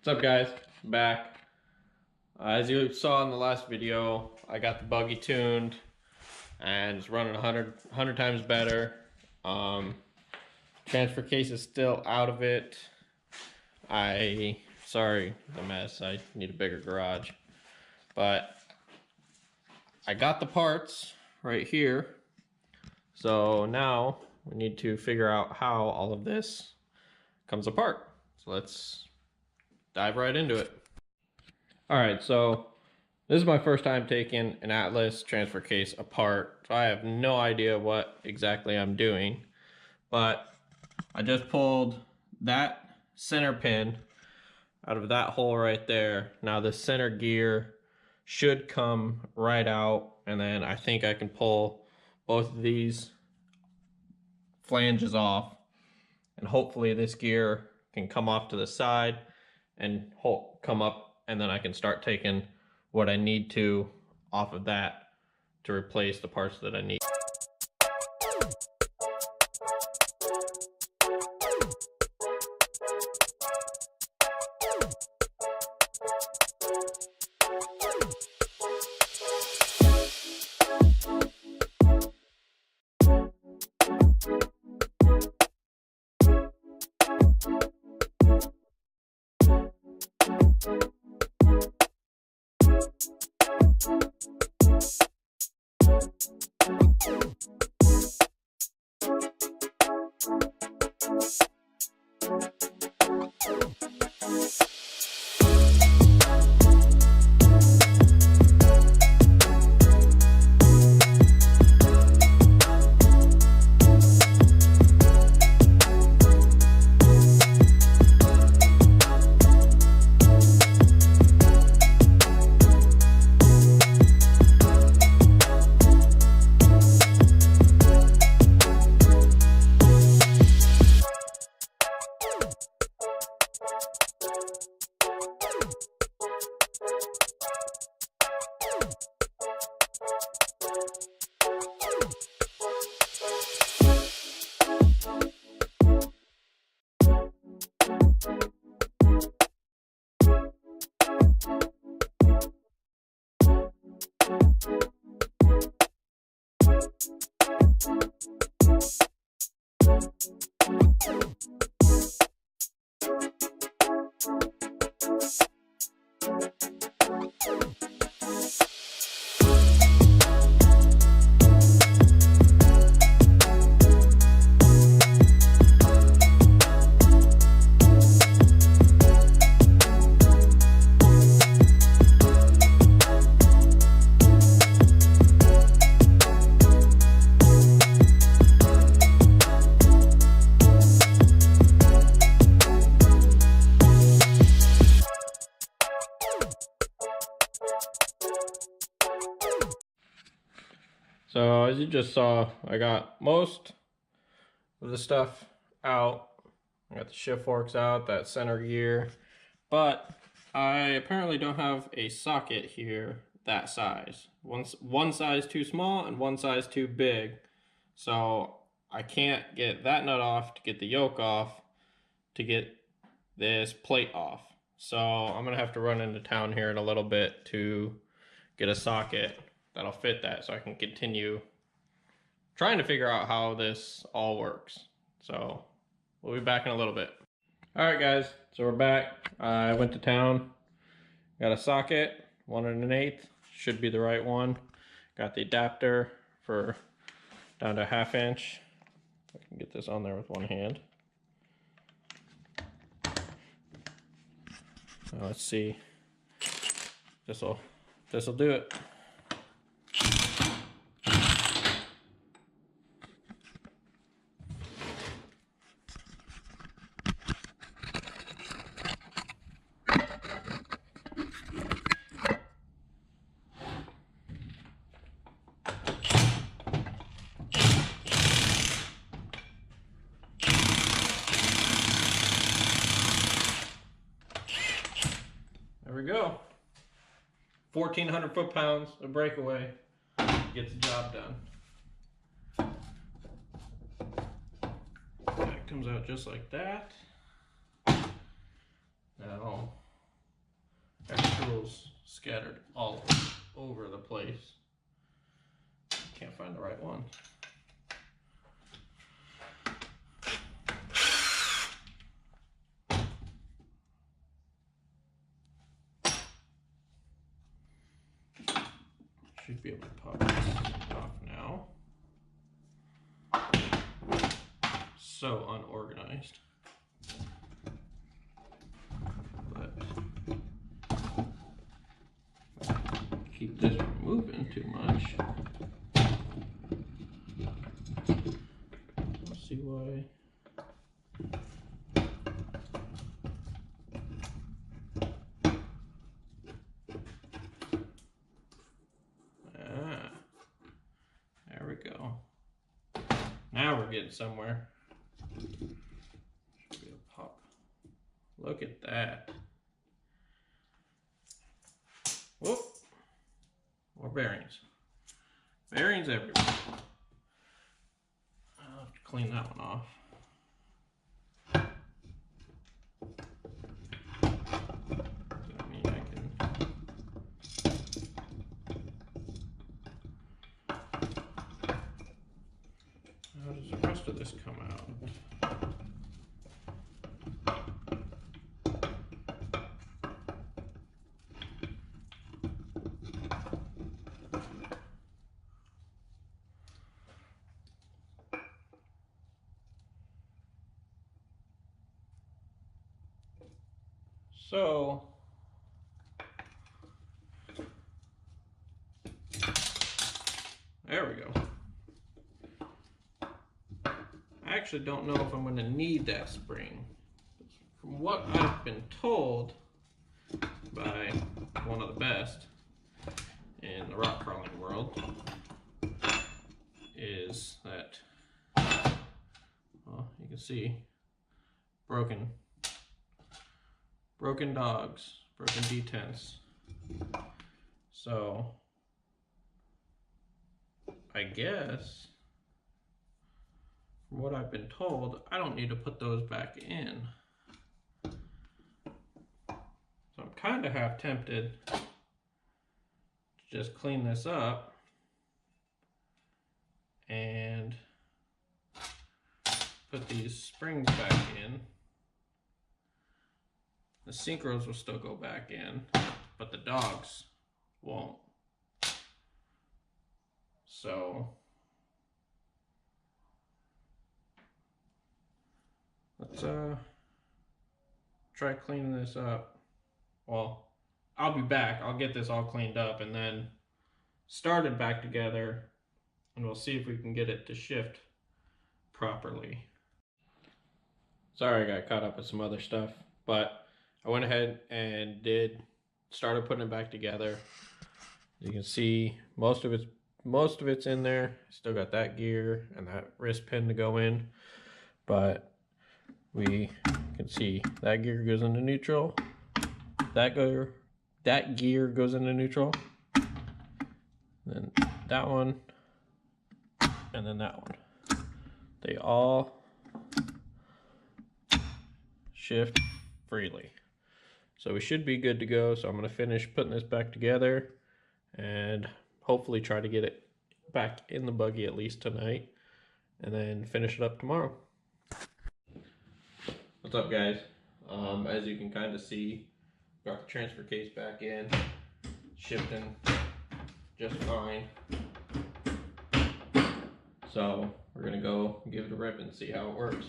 What's up, guys? I'm back. As you saw in the last video, I got the buggy tuned and it's running 100 times better. Transfer case is still out of it. Sorry the mess, I need a bigger garage. But I got the parts right here. So now we need to figure out how all of this comes apart. So let's dive right into it. All right, so this is my first time taking an Atlas transfer case apart, so I have no idea what exactly I'm doing, but I just pulled that center pin out of that hole right there. Now the center gear should come right out, and then I think I can pull both of these flanges off, and hopefully this gear can come off to the side and come up, and then I can start taking what I need to off of that to replace the parts that I need. So as you just saw, I got most of the stuff out. I got the shift forks out, that center gear, but I apparently don't have a socket here that size. One size too small and one size too big. So I can't get that nut off to get the yoke off to get this plate off. So I'm gonna have to run into town here in a little bit to get a socket that'll fit that, so I can continue trying to figure out how this all works. So we'll be back in a little bit. All right, guys, so we're back. I went to town, got a socket, 1 1/8, should be the right one. Got the adapter for down to 1/2 inch. I can get this on there with one hand. Now let's see. This'll do it. There we go. 1,400 foot-pounds of breakaway gets the job done. That comes out just like that. Now scattered all over the place. Can't find the right one. Should be able to pop this off now. So unorganized. But keep this from moving too much. Let's see why. There we go. Now we're getting somewhere. Should be a pop. Look at that. Whoop. More bearings. Bearings everywhere. I'll have to clean that one off. How does the rest of this come out? So, there we go. I actually don't know if I'm going to need that spring. From what I've been told by one of the best in the rock crawling world is that, well, you can see broken dogs, broken detents. So I guess from what I've been told, I don't need to put those back in. So I'm kind of half tempted to just clean this up and put these springs back in. The synchros will still go back in, but the dogs won't. So let's try cleaning this up. Well, I'll be back. I'll get this all cleaned up and then start it back together, and we'll see if we can get it to shift properly. Sorry, I got caught up with some other stuff, but I went ahead and started putting it back together. You can see most of it's in there. Still got that gear and that wrist pin to go in, but we can see that gear goes into neutral. That gear goes into neutral. Then that one, and then that one. They all shift freely. So we should be good to go. So I'm going to finish putting this back together and hopefully try to get it back in the buggy at least tonight and then finish it up tomorrow. What's up, guys? As you can kind of see, got the transfer case back in, shifting just fine. So we're going to go give it a rip and see how it works.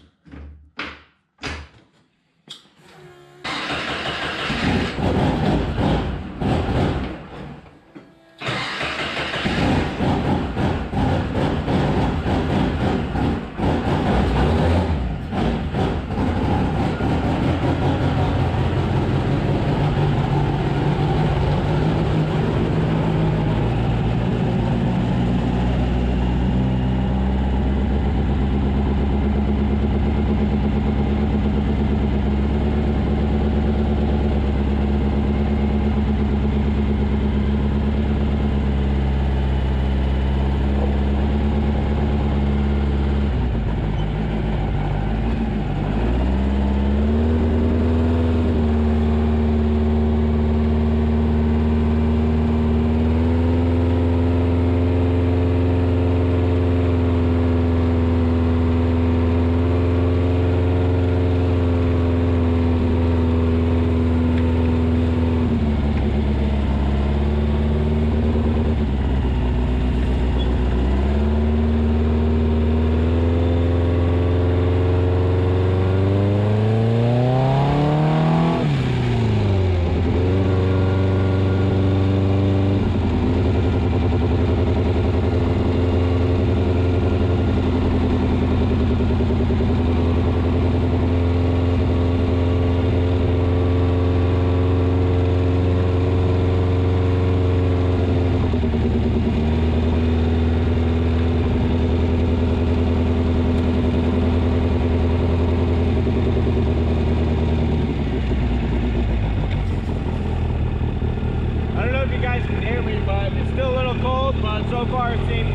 guys can hear me, but it's still a little cold, but so far it seems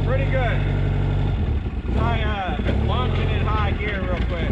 pretty good. Try launching in high gear real quick.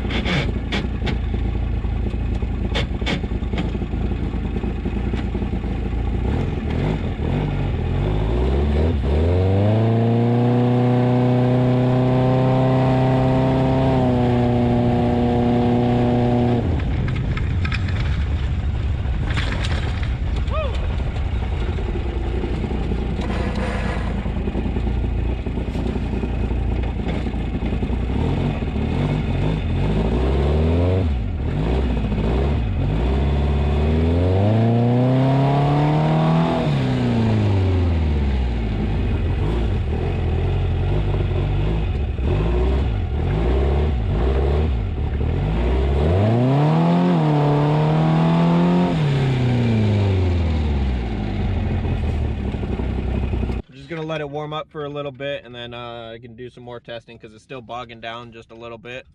Gonna let it warm up for a little bit, and then I can do some more testing because it's still bogging down just a little bit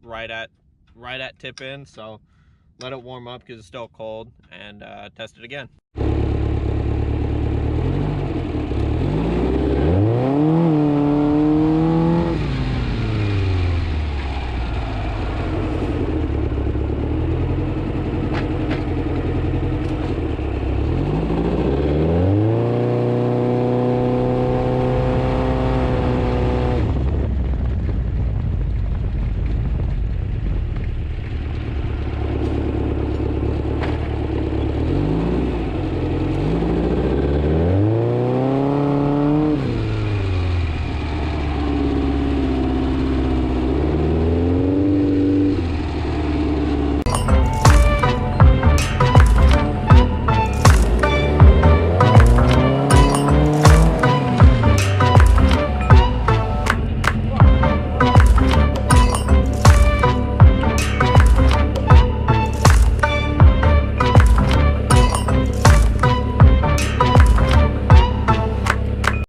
right at tip in. So let it warm up because it's still cold, and test it again.